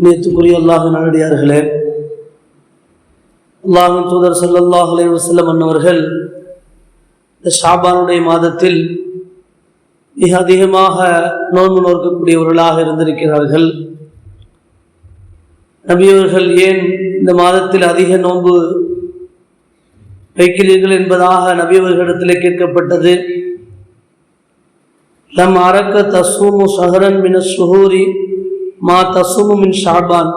நேற்றுக்குரிய அல்லாஹின் நல்லடியார்களே, அல்லாஹின் தூதர் ஸல்லல்லாஹு அலைஹி வஸல்லம் அன்னவர்கள் இந்த ஷாபானுடைய மாதத்தில் மிக அதிகமாக நோன்பு நோக்கக்கூடியவர்களாக இருந்திருக்கிறார்கள். நபியவர்கள் ஏன் இந்த மாதத்தில் அதிக நோன்பு வைக்கிறீர்கள் என்பதாக நபியவர்களிடத்திலே கேட்கப்பட்டது. லம் அரக்க தசூமு ஷஹரன் மின ஷுஹூரி மா தசூமு மின் ஷாபான்.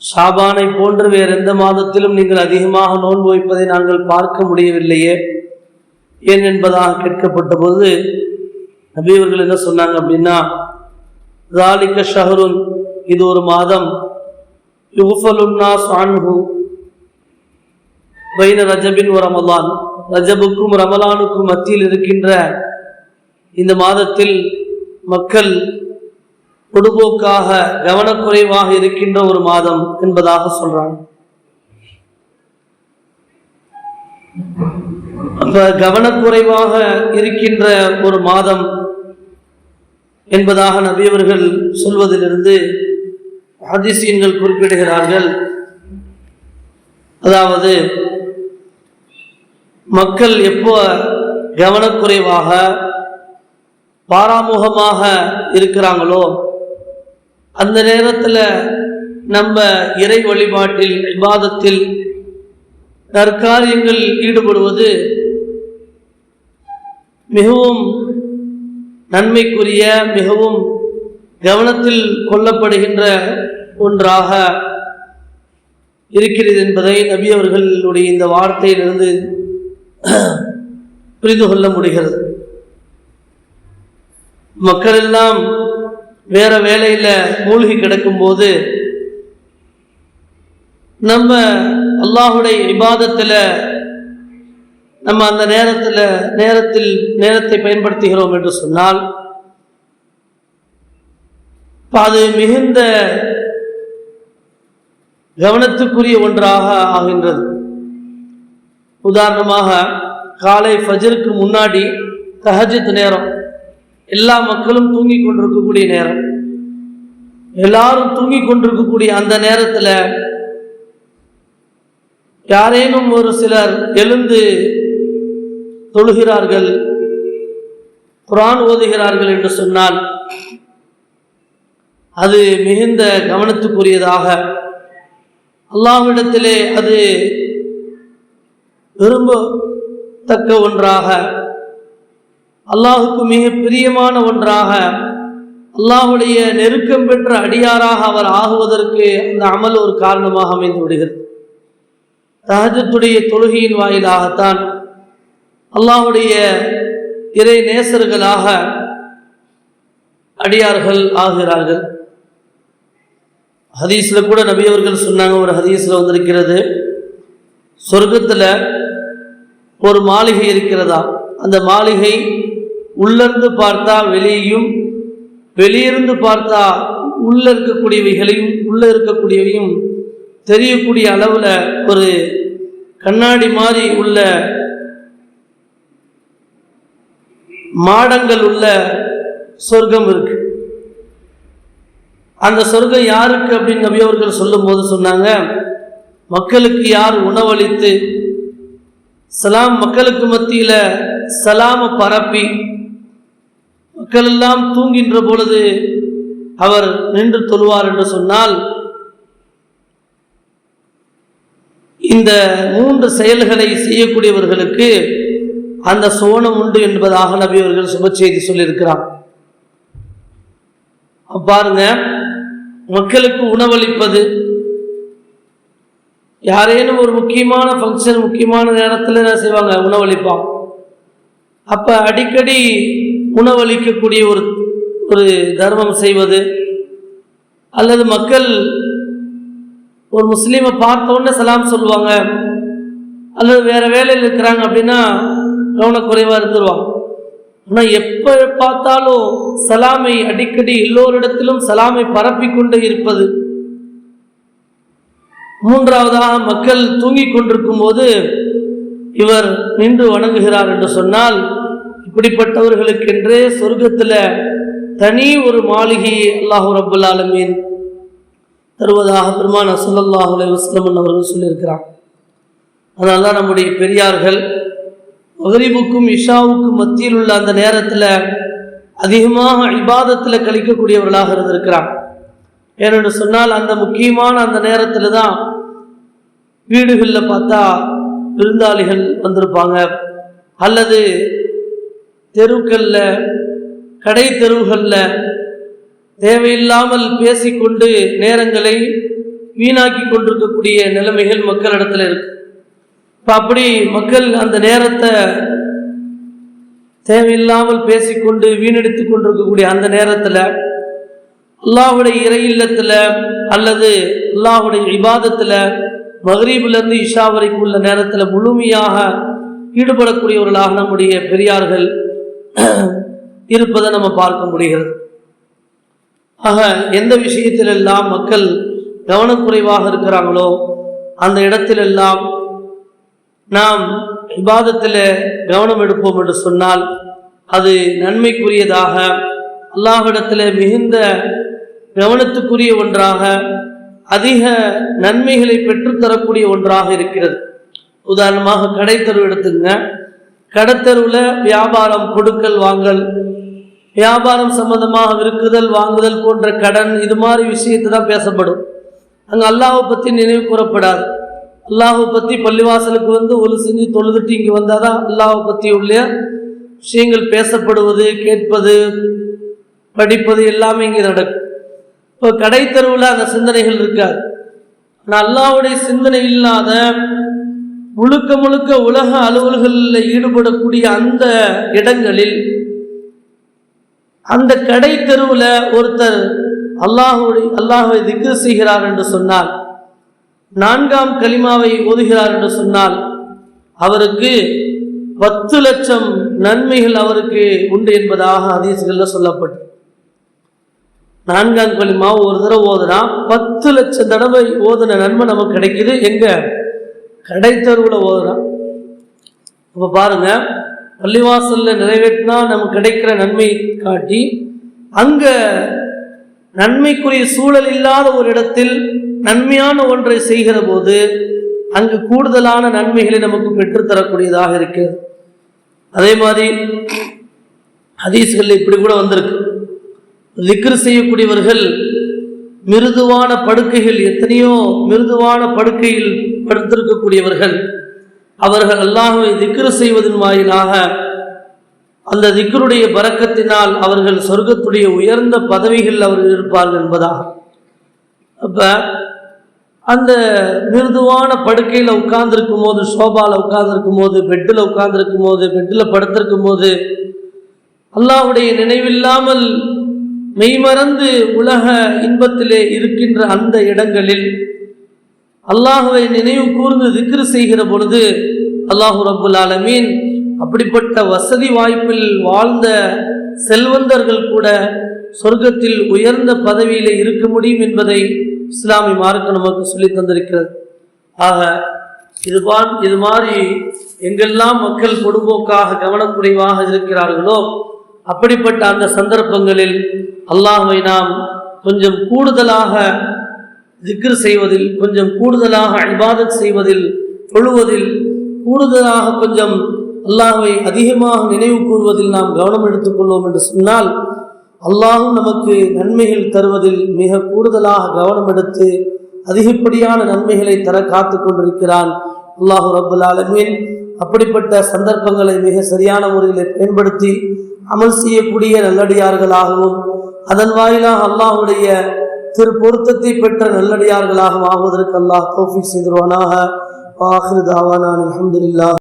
ஷாபானை போன்று வேறு எந்த மாதத்திலும் நீங்கள் அதிகமாக நோன்பு வைப்பதை நாங்கள் பார்க்க முடியவில்லையே ஏன் என்பதாக கேட்கப்பட்ட போது நபியவர்கள் என்ன சொன்னாங்க அப்படின்னா, ذَلِكَ ஷஹருன், இது ஒரு மாதம், யுஃபலுன் நாஸ் அன்ஹு பைன ரஜபின் வ ரமலான், ரஜபுக்கும் ரமலானுக்கும் மத்தியில் இருக்கின்ற இந்த மாதத்தில் மக்கள் பொடுபோக்காக கவனக்குறைவாக இருக்கின்ற ஒரு மாதம் என்பதாக சொல்றாங்க. அப்ப கவனக்குறைவாக இருக்கின்ற ஒரு மாதம் என்பதாக நபியவர்கள் சொல்வதிலிருந்து ஹதீஸீன்கள் குறிப்பிடுகிறார்கள். அதாவது மக்கள் எப்போ கவனக்குறைவாக பாராமுகமாக இருக்கிறாங்களோ அந்த நேரத்தில் நம்ம இறை வழிபாட்டில் இபாதத்தில் நற்காரியங்கள் ஈடுபடுவது மிகவும் நன்மைக்குரிய, மிகவும் கவனத்தில் கொள்ளப்படுகின்ற ஒன்றாக இருக்கிறது என்பதை நபி அவர்களுடைய இந்த வார்த்தையிலிருந்து புரிந்து கொள்ள முடிகிறது. மக்கள் எல்லாம் வேற வேலையில மூழ்கி கிடக்கும் போது நம்ம அல்லாஹுடைய இபாதத்தில் நம்ம அந்த நேரத்தை பயன்படுத்துகிறோம் என்று சொன்னால் அது மிகுந்த கவனத்துக்குரிய ஒன்றாக ஆகின்றது. உதாரணமாக காலை ஃபஜ்ருக்கு முன்னாடி தஹஜ்ஜுத் நேரம், எல்லா மக்களும் தூங்கி கொண்டிருக்கக்கூடிய நேரம், எல்லாரும் தூங்கி கொண்டிருக்கக்கூடிய அந்த நேரத்தில் யாரேனும் ஒரு சிலர் எழுந்து தொழுகிறார்கள், குர்ஆன் ஓதுகிறார்கள் என்று சொன்னால் அது மிகுந்த கவனத்துக்குரியதாக, அல்லாஹ்விடத்திலே அது விரும்பத்தக்க ஒன்றாக, அல்லாஹுக்கு மிக பிரியமான ஒன்றாக, அல்லாஹுடைய நெருக்கம் பெற்ற அடியாராக அவர் ஆகுவதற்கு அந்த அமல் ஒரு காரணமாக அமைந்து விடுகிறது. தஹஜ்ஜுடைய தொழுகையின் வாயிலாகத்தான் அல்லாஹுடைய இறை நேசர்களாக அடியார்கள் ஆகிறார்கள். ஹதீஸ்ல கூட நபி அவர்கள் சொன்னாங்க, ஒரு ஹதீஸ்ல வந்திருக்கிறது, சொர்க்கத்தில் ஒரு மாளிகை இருக்கிறதா, அந்த மாளிகை உள்ளிருந்து பார்த்தா வெளியையும், வெளியிருந்து பார்த்தா உள்ள இருக்கக்கூடியவையும் தெரியக்கூடிய அளவில் ஒரு கண்ணாடி மாதிரி உள்ள மாடங்கள் உள்ள சொர்க்கம் இருக்கு. அந்த சொர்க்கம் யாருக்கு அப்படின்னு நபி அவர்கள் சொல்லும் போது சொன்னாங்க, மக்களுக்கு யார் உணவளித்து மக்களுக்கு மத்தியில சலாம பரப்பி மக்கள் எல்லாம் தூங்கின்ற பொழுது அவர் நின்று தொழுவார் என்று சொன்னால், இந்த 3 செயல்களை செய்யக்கூடியவர்களுக்கு அந்த சோனம் உண்டு என்பதாக நபி அவர்கள் சுப செய்தி சொல்லியிருக்கிறார். பாருங்க, மக்களுக்கு உணவளிப்பது, யாரேனும் ஒரு முக்கியமான ஃபங்க்ஷன், முக்கியமான நேரத்தில் என்ன செய்வாங்க, உணவளிப்பாங்க. அப்ப அடிக்கடி உணவளிக்கக்கூடிய ஒரு தர்மம் செய்வது, அல்லது மக்கள் ஒரு முஸ்லீமை பார்த்த உடனே சலாம் சொல்லுவாங்க, அல்லது வேற வேலையில் இருக்கிறாங்க அப்படின்னா கவனக்குறைவாக இருந்துருவாங்க. ஆனால் எப்போ பார்த்தாலும் சலாமை அடிக்கடி எல்லோரிடத்திலும் சலாமை பரப்பிக்கொண்டு இருப்பது. மூன்றாவதாக மக்கள் தூங்கிக் கொண்டிருக்கும் போது இவர் நின்று வணங்குகிறார் என்று சொன்னால், இப்படிப்பட்டவர்களுக்கென்றே சொர்க்கத்தில் தனி ஒரு மாளிகையை அல்லாஹ் ரப்புல் ஆலமீன் தருவதாக பெருமான் ஸல்லல்லாஹு அலைஹி வஸல்லம் அவர்கள் சொல்லியிருக்கிறார். அதனால தான் நம்முடைய பெரியார்கள் மக்ரிபுக்கும் இஷாவுக்கும் மத்தியில் உள்ள அந்த நேரத்தில் அதிகமாக இபாதத்தில் கழிக்கக்கூடியவர்களாக இருந்திருக்கிறார். ஏனென்று சொன்னால் அந்த முக்கியமான அந்த நேரத்தில் தான் வீடுகளில் பார்த்தா விருந்தாளிகள் வந்திருப்பாங்க, அல்லது தெருக்களில் கடை தெருவுகளில் தேவையில்லாமல் பேசிக்கொண்டு நேரங்களை வீணாக்கி கொண்டிருக்கக்கூடிய நிலைமைகள் மக்களிடத்தில் இருக்கு. இப்போ அப்படி மக்கள் அந்த நேரத்தை தேவையில்லாமல் பேசிக்கொண்டு வீணடித்து கொண்டிருக்கக்கூடிய அந்த நேரத்தில் அல்லாஹ்வுடைய இறை இல்லத்தில் அல்லது அல்லாஹ்வுடைய இபாதத்தில் மக்ரிபிலிருந்து இஷா வரைக்கும் உள்ள நேரத்தில் முழுமையாக ஈடுபடக்கூடியவர்களாக நம்முடைய பெரியார்கள் இருப்பதை நம்ம பார்க்க முடிகிறது. ஆக எந்த விஷயத்திலெல்லாம் மக்கள் கவனக்குறைவாக இருக்கிறாங்களோ அந்த இடத்திலெல்லாம் நாம் இபாதத்தில் கவனம் எடுப்போம் என்று சொன்னால் அது நன்மைக்குரியதாக, அல்லாஹ்விடத்தில் மிகுந்த கவனத்துக்குரிய ஒன்றாக, அதிக நன்மைகளை பெற்றுத்தரக்கூடிய ஒன்றாக இருக்கிறது. உதாரணமாக கடைத்தெரு எடுத்துங்க. கடைத்தெருவில் வியாபாரம், கொடுக்கல் வாங்கல், வியாபாரம் சம்பந்தமாக விற்குதல் வாங்குதல் போன்ற கடன், இது மாதிரி விஷயத்தை தான் பேசப்படும். அங்கே அல்லாஹ்வை பற்றி நினைவு கூறப்படாது. அல்லாஹ்வை பற்றி பள்ளிவாசலுக்கு வந்து ஒலு செஞ்சு தொழுதுட்டு இங்கே வந்தால் தான் அல்லாஹ்வை பற்றி உள்ள விஷயங்கள் பேசப்படுவது, கேட்பது, படிப்பது எல்லாமே இங்கே நடக்கும். இப்போ கடைத்தெருவில் அந்த சிந்தனைகள் இருக்காது. ஆனால் அல்லாஹ்வுடைய சிந்தனை இல்லாத முழுக்க முழுக்க உலக அலுவல்களில் ஈடுபடக்கூடிய அந்த இடங்களில், அந்த கடை தெருவில் ஒருத்தர் அல்லாஹ்வை திக்ர் செய்கிறார் என்று சொன்னால், 4ஆம் கலிமாவை ஓதுகிறார் என்று சொன்னால் அவருக்கு 10 லட்சம் நன்மைகள் அவருக்கு உண்டு என்பதாக ஹதீஸ்களில் சொல்லப்பட்டு, 4ஆம் கலிமா ஒரு தடவை ஓதுனா 10 லட்சம் தடவை ஓதுன நன்மை நமக்கு கிடைக்குது. எங்க? கடை தெருவில் ஓதுறான். அப்போ பாருங்க, பள்ளிவாசலில் நிறைவேற்றினா நமக்கு கிடைக்கிற நன்மை காட்டி, அங்கே நன்மைக்குரிய சூழல் இல்லாத ஒரு இடத்தில் நன்மையான ஒன்றை செய்கிற போது அங்கு கூடுதலான நன்மைகளை நமக்கு பெற்றுத்தரக்கூடியதாக இருக்கிறது. அதே மாதிரி ஹதீஸ்களில் இப்படி கூட வந்திருக்கு, திக்ர் செய்யக்கூடியவர்கள் மிருதுவான படுக்கைகள், எத்தனையோ மிருதுவான படுக்கையில் படுத்திருக்கக்கூடியவர்கள், அவர்கள் அல்லாஹ்வை திக்ர் செய்வதன் வாயிலாக அந்த திக்ருடைய பரக்கத்தினால் அவர்கள் சொர்க்கத்துடைய உயர்ந்த பதவிகள் அவர்கள் இருப்பார்கள் என்பதாக. அப்போ அந்த மிருதுவான படுக்கையில் உட்கார்ந்துருக்கும் போது, சோபாவில் உட்கார்ந்துருக்கும் போது, பெட்டில் உட்கார்ந்துருக்கும் போது, பெட்டில் படுத்திருக்கும் போது அல்லாஹ்வுடைய நினைவில்லாமல் மெய்மறந்து உலக இன்பத்திலே இருக்கின்ற அந்த இடங்களில் அல்லாஹ்வை நினைவு கூர்ந்து திக்ர் செய்கிற பொழுது அல்லாஹ் ரப்புல் ஆலமீன் அப்படிப்பட்ட வசதி வாய்ப்பில் வாழ்ந்த செல்வந்தர்கள் கூட சொர்க்கத்தில் உயர்ந்த பதவியில் இருக்க முடியும் என்பதை இஸ்லாமிய மார்க்கம் நமக்கு சொல்லி தந்திருக்கிறது. ஆக இது மாதிரி எங்கெல்லாம் மக்கள் பொடுபோக்காக கவனக்குறைவாக இருக்கிறார்களோ அப்படிப்பட்ட அந்த சந்தர்ப்பங்களில் அல்லாஹ்வை நாம் கொஞ்சம் கூடுதலாக திக்ர் செய்வதில், கொஞ்சம் கூடுதலாக இபாதத் செய்வதில், தொழுவதில் கூடுதலாக கொஞ்சம் அல்லாஹ்வை அதிகமாக நினைவு கூறுவதில் நாம் கவனம் எடுத்துக்கொள்வோம் என்று சொன்னால் அல்லாஹும் நமக்கு நன்மைகள் தருவதில் மிக கூடுதலாக கவனம் எடுத்து அதிகப்படியான நன்மைகளை தர காத்து கொண்டிருக்கிறான் அல்லாஹ் ரப்புல் ஆலமீன். அப்படிப்பட்ட சந்தர்ப்பங்களை மிக சரியான முறையில் பயன்படுத்தி அமல் செய்யக்கூடிய நல்லடியார்களாகவும் அதன் வாயிலாக அல்லாஹ்வுடைய பொருத்தத்தை பெற்ற நல்லடியார்களாகவும் ஆகுவதற்கு அல்லாஹ் தௌஃபீக் செய்திருவானாக. ஆகிரு தாவானா அல்ஹம்துலில்லாஹ்.